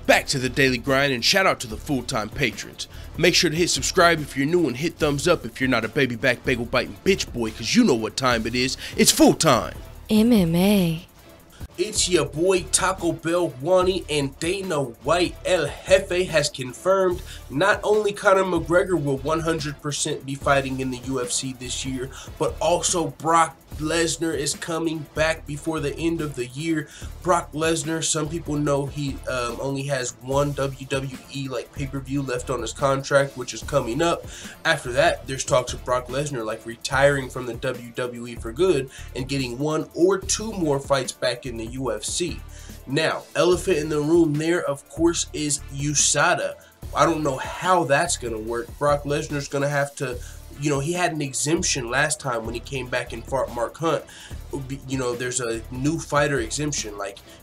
Back to the daily grind, and shout out to the full-time patrons. Make sure to hit subscribe if you're new and hit thumbs up if you're not a baby back bagel biting bitch boy, cause you know what time it is. It's full time. MMA. It's your boy Taco Bell Wani, and Dana White El Jefe has confirmed not only Conor McGregor will 100% be fighting in the UFC this year, but also Brock Lesnar is coming back before the end of the year. Brock Lesnar, some people know he only has one WWE pay-per-view left on his contract, which is coming up. After that, there's talks of Brock Lesnar retiring from the WWE for good and getting one or two more fights back in the UFC. Now, elephant in the room there, of course, is USADA. I don't know how that's going to work. Brock Lesnar's going to have to, he had an exemption last time when he came back and fought Mark Hunt. There's a new fighter exemption.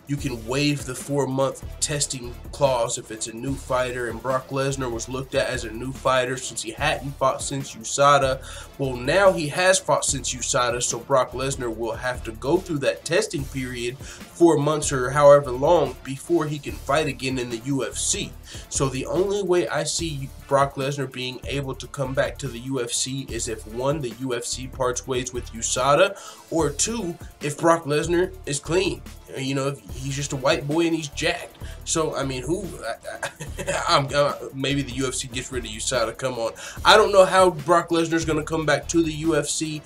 You can waive the 4-month testing clause if it's a new fighter, and Brock Lesnar was looked at as a new fighter since he hadn't fought since USADA. Well, now he has fought since USADA, so Brock Lesnar will have to go through that testing period, 4 months or however long, before he can fight again in the UFC. So the only way I see Brock Lesnar being able to come back to the UFC is if, one, the UFC parts ways with USADA, or two, if Brock Lesnar is clean. If he's just a white boy and he's jacked. So, maybe the UFC gets rid of USADA, come on. I don't know how Brock Lesnar's going to come back to the UFC.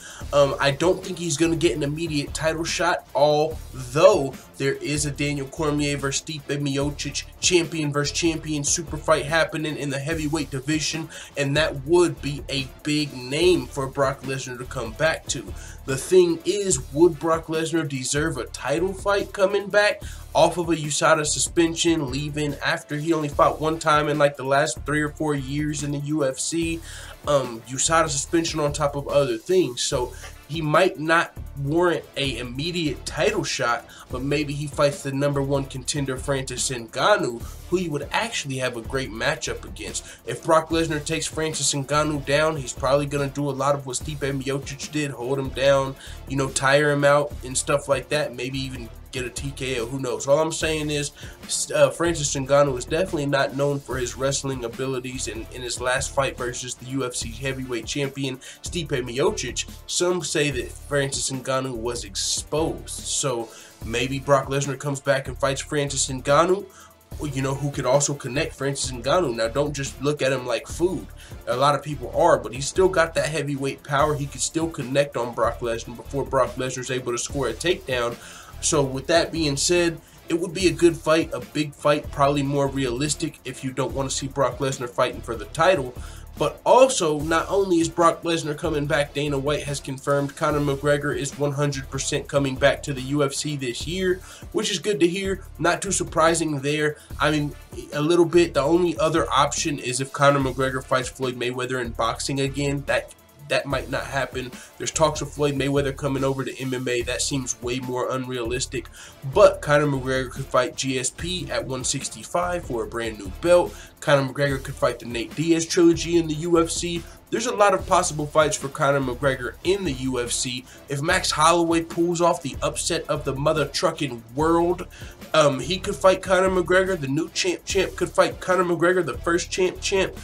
I don't think he's going to get an immediate title shot, although there is a Daniel Cormier versus Stipe Miocic champion versus champion super fight happening in the heavyweight division, and that would be a big name for Brock Lesnar to come back to. The thing is, would Brock Lesnar deserve a title fight coming back off of a USADA suspension, leaving after he only fought one time in the last 3 or 4 years in the UFC? USADA suspension on top of other things, so he might not warrant a immediate title shot, but maybe he fights the #1 contender Francis Ngannou, who he would actually have a great matchup against. If Brock Lesnar takes Francis Ngannou down, he's probably going to do a lot of what Stipe Miocic did, hold him down, tire him out and stuff like that, maybe even get a TKO, who knows. All I'm saying is Francis Ngannou is definitely not known for his wrestling abilities. In his last fight versus the UFC heavyweight champion Stipe Miocic, some say that Francis Ngannou was exposed. So maybe Brock Lesnar comes back and fights Francis Ngannou, who could also connect Francis Ngannou. Now, don't just look at him like food. A lot of people are, but he's still got that heavyweight power. He could still connect on Brock Lesnar before Brock Lesnar's able to score a takedown. So with that being said, it would be a good fight, a big fight, probably more realistic if you don't want to see Brock Lesnar fighting for the title. But also, not only is Brock Lesnar coming back, Dana White has confirmed Conor McGregor is 100% coming back to the UFC this year, which is good to hear. Not too surprising there. A little bit. The only other option is if Conor McGregor fights Floyd Mayweather in boxing again. That might not happen. There's talks of Floyd Mayweather coming over to MMA. That seems way more unrealistic. But Conor McGregor could fight GSP at 165 for a brand new belt. Conor McGregor could fight the Nate Diaz trilogy in the UFC. There's a lot of possible fights for Conor McGregor in the UFC. If Max Holloway pulls off the upset of the mother trucking world, he could fight Conor McGregor. The new champ could fight Conor McGregor, the first champ.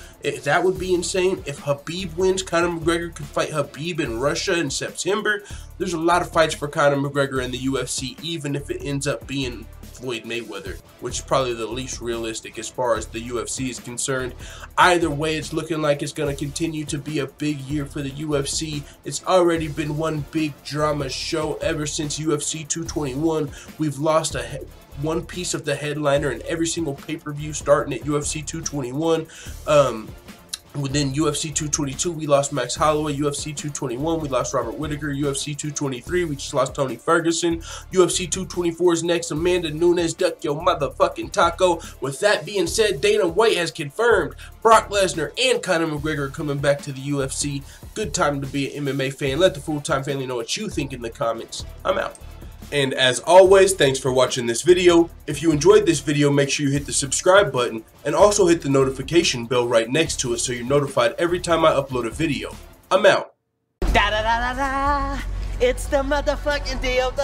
That would be insane. If Khabib wins, Conor McGregor could fight Khabib in Russia in September. There's a lot of fights for Conor McGregor in the UFC, even if it ends up being Floyd Mayweather, which is probably the least realistic as far as the UFC is concerned. Either way, it's looking like it's going to continue to be a big year for the UFC. It's already been one big drama show ever since UFC 221. We've lost one piece of the headliner in every single pay-per-view starting at UFC 221. Within UFC 222, we lost Max Holloway. UFC 221, we lost Robert Whittaker. UFC 223, we just lost Tony Ferguson. UFC 224 is next. Amanda Nunes, duck your motherfucking taco. With that being said, Dana White has confirmed Brock Lesnar and Conor McGregor are coming back to the UFC. Good time to be an MMA fan. Let the full-time family know what you think in the comments. I'm out. And as always, thanks for watching this video. If you enjoyed this video, make sure you hit the subscribe button and also hit the notification bell right next to it so you're notified every time I upload a video. I'm out. Da da da da da. It's the motherfucking DOG.